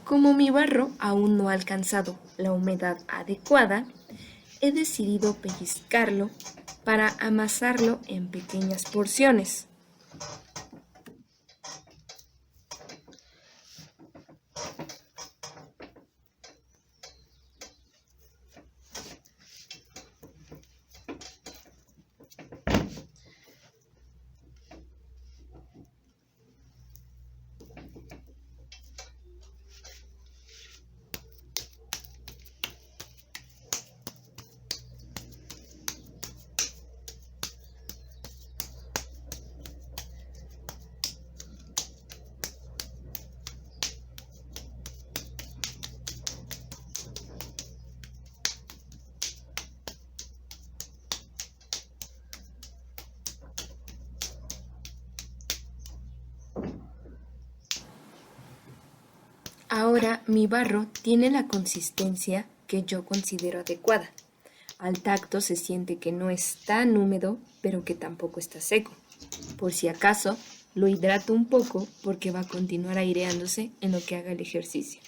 Como mi barro aún no ha alcanzado la humedad adecuada, he decidido pellizcarlo para amasarlo en pequeñas porciones. Ahora mi barro tiene la consistencia que yo considero adecuada. Al tacto se siente que no es tan húmedo, pero que tampoco está seco. Por si acaso, lo hidrato un poco porque va a continuar aireándose en lo que haga el ejercicio.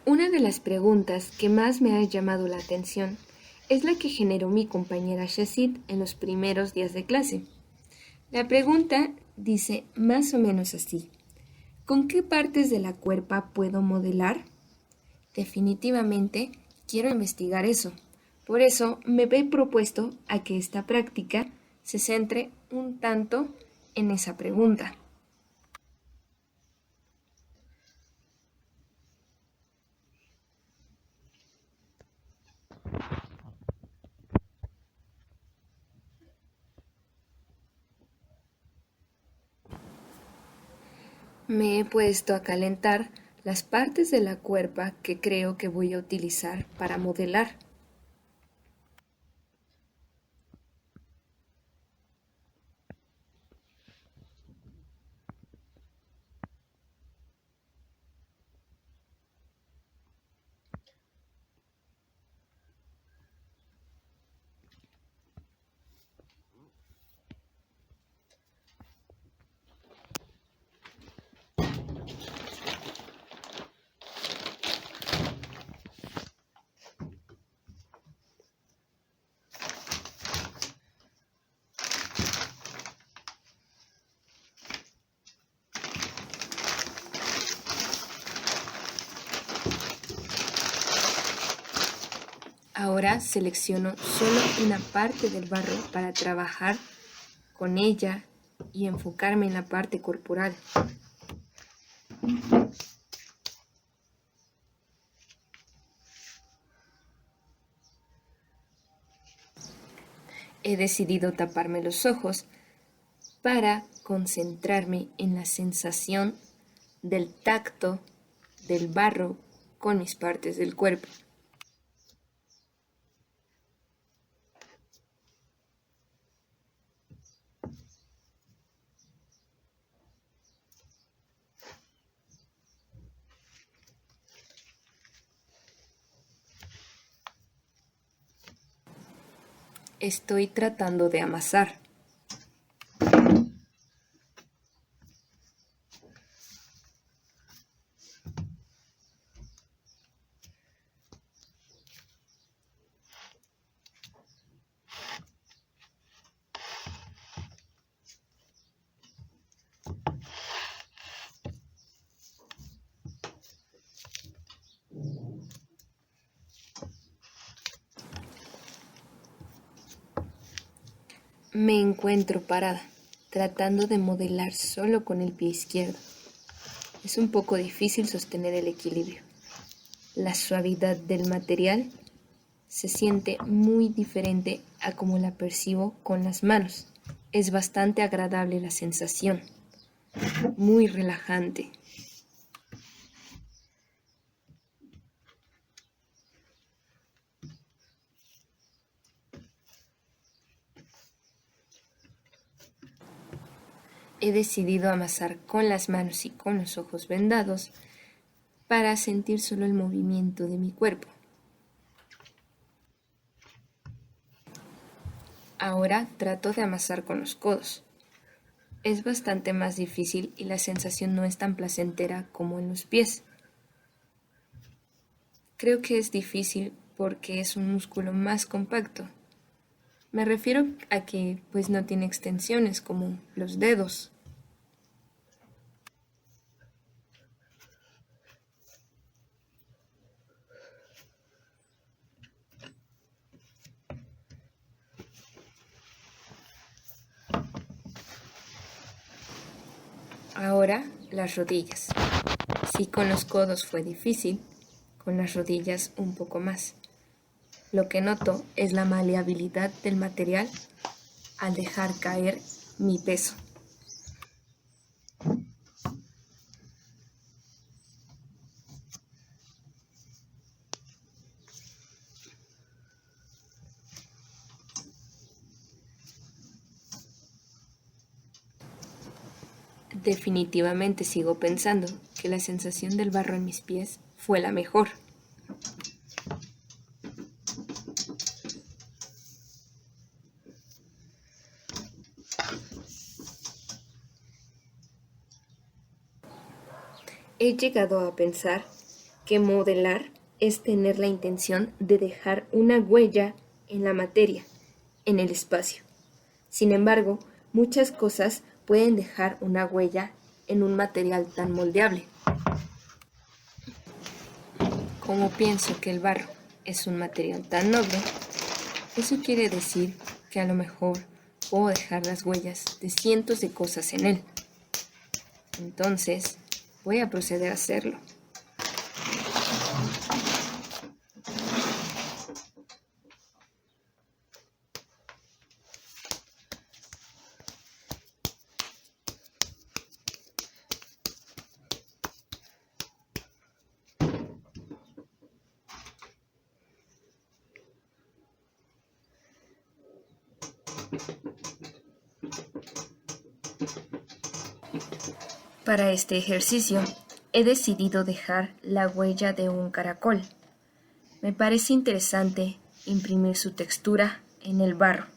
Una de las preguntas que más me ha llamado la atención es la que generó mi compañera Shazid en los primeros días de clase. La pregunta dice más o menos así: ¿con qué partes de la cuerpa puedo modelar? Definitivamente quiero investigar eso. Por eso me he propuesto a que esta práctica se centre un tanto en esa pregunta. Me he puesto a calentar las partes de la cuerpa que creo que voy a utilizar para modelar. Ahora selecciono solo una parte del barro para trabajar con ella y enfocarme en la parte corporal. He decidido taparme los ojos para concentrarme en la sensación del tacto del barro con mis partes del cuerpo. Estoy tratando de amasar. Me encuentro parada, tratando de modelar solo con el pie izquierdo. Es un poco difícil sostener el equilibrio. La suavidad del material se siente muy diferente a como la percibo con las manos. Es bastante agradable la sensación, muy relajante. He decidido amasar con las manos y con los ojos vendados para sentir solo el movimiento de mi cuerpo. Ahora trato de amasar con los codos. Es bastante más difícil y la sensación no es tan placentera como en los pies. Creo que es difícil porque es un músculo más compacto. Me refiero a que pues no tiene extensiones como los dedos. Ahora las rodillas. Si con los codos fue difícil, con las rodillas un poco más. Lo que noto es la maleabilidad del material al dejar caer mi peso. Definitivamente sigo pensando que la sensación del barro en mis pies fue la mejor. He llegado a pensar que modelar es tener la intención de dejar una huella en la materia, en el espacio. Sin embargo, muchas cosas pueden dejar una huella en un material tan moldeable. Como pienso que el barro es un material tan noble, eso quiere decir que a lo mejor puedo dejar las huellas de cientos de cosas en él. Entonces, voy a proceder a hacerlo. Para este ejercicio, he decidido dejar la huella de un caracol. Me parece interesante imprimir su textura en el barro.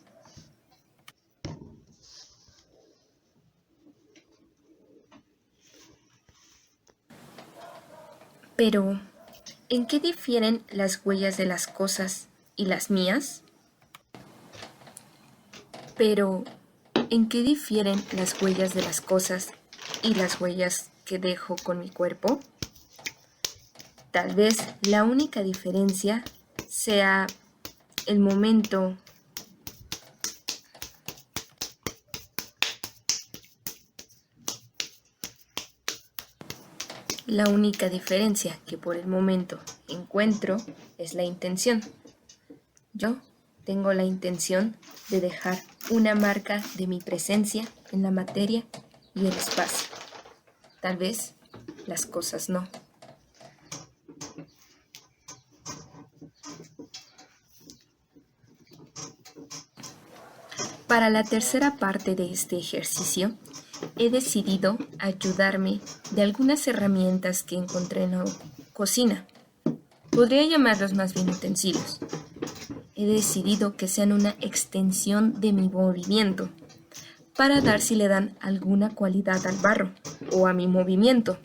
Pero, ¿en qué difieren las huellas de las cosas y las mías? Pero, ¿en qué difieren las huellas de las cosas y las huellas que dejo con mi cuerpo? Tal vez la única diferencia sea el momento. La única diferencia que por el momento encuentro es la intención. Yo tengo la intención de dejar una marca de mi presencia en la materia y el espacio. Tal vez las cosas no. Para la tercera parte de este ejercicio, he decidido ayudarme de algunas herramientas que encontré en la cocina. Podría llamarlos más bien utensilios. He decidido que sean una extensión de mi movimiento para dar si le dan alguna cualidad al barro o a mi movimiento.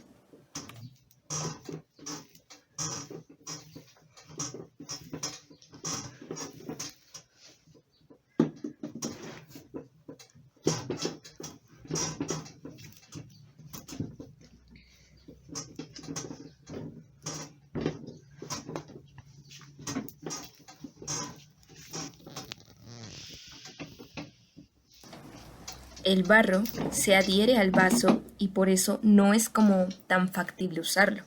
El barro se adhiere al vaso y por eso no es como tan factible usarlo.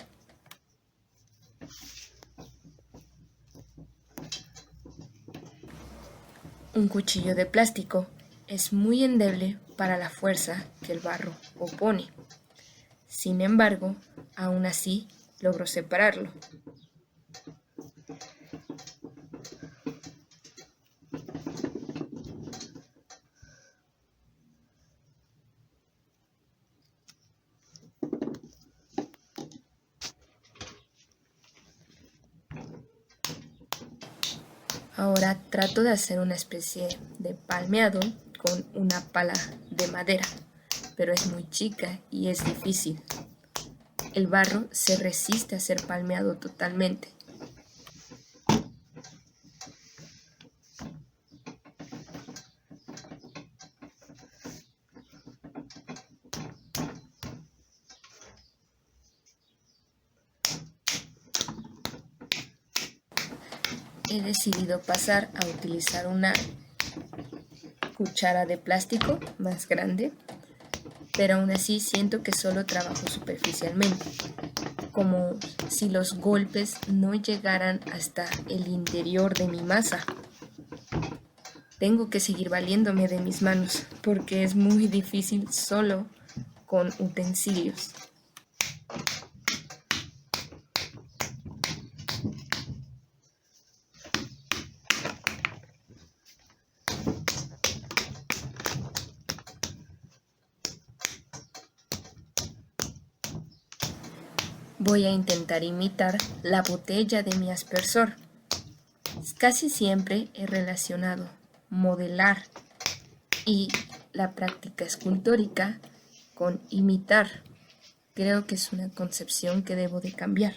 Un cuchillo de plástico es muy endeble para la fuerza que el barro opone. Sin embargo, aún así logro separarlo. Ahora trato de hacer una especie de palmeado con una pala de madera, pero es muy chica y es difícil. El barro se resiste a ser palmeado totalmente. He decidido pasar a utilizar una cuchara de plástico más grande, pero aún así siento que solo trabajo superficialmente, como si los golpes no llegaran hasta el interior de mi masa. Tengo que seguir valiéndome de mis manos porque es muy difícil solo con utensilios. Voy a intentar imitar la botella de mi aspersor. Casi siempre he relacionado modelar y la práctica escultórica con imitar. Creo que es una concepción que debo de cambiar.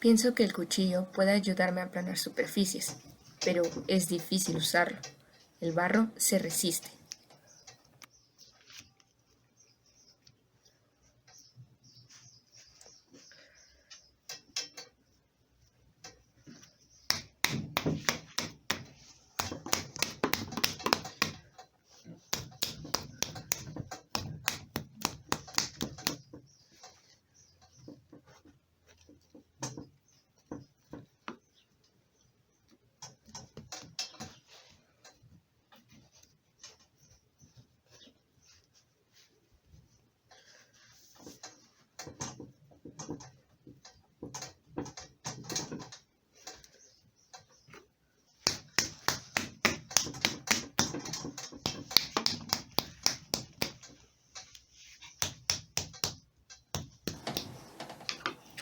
Pienso que el cuchillo puede ayudarme a aplanar superficies, pero es difícil usarlo. El barro se resiste.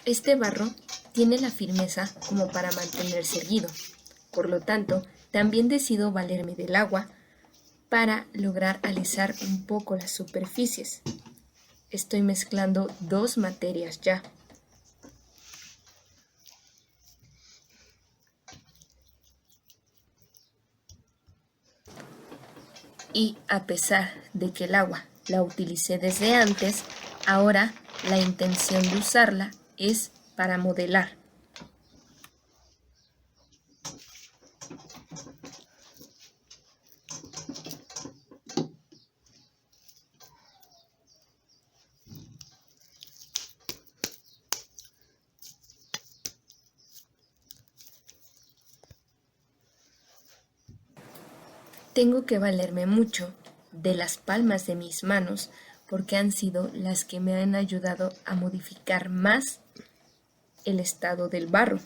Este barro tiene la firmeza como para mantenerse erguido. Por lo tanto, también decido valerme del agua para lograr alisar un poco las superficies. Estoy mezclando dos materias ya. Y a pesar de que el agua la utilicé desde antes, ahora la intención de usarla es para modelar. Tengo que valerme mucho de las palmas de mis manos porque han sido las que me han ayudado a modificar más el estado del barro.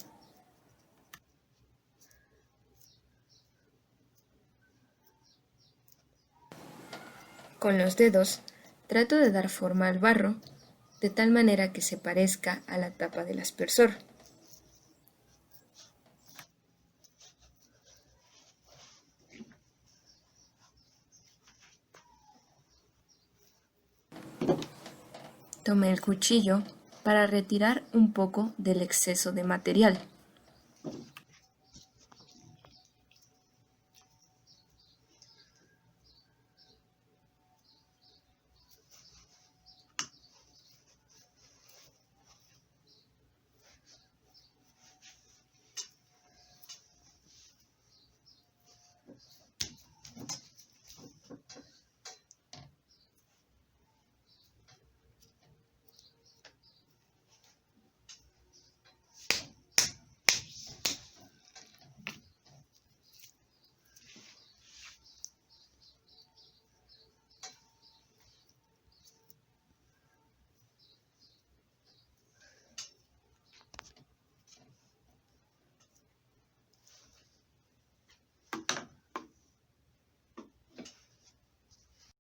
Con los dedos trato de dar forma al barro de tal manera que se parezca a la tapa del aspersor. Tomé el cuchillo para retirar un poco del exceso de material.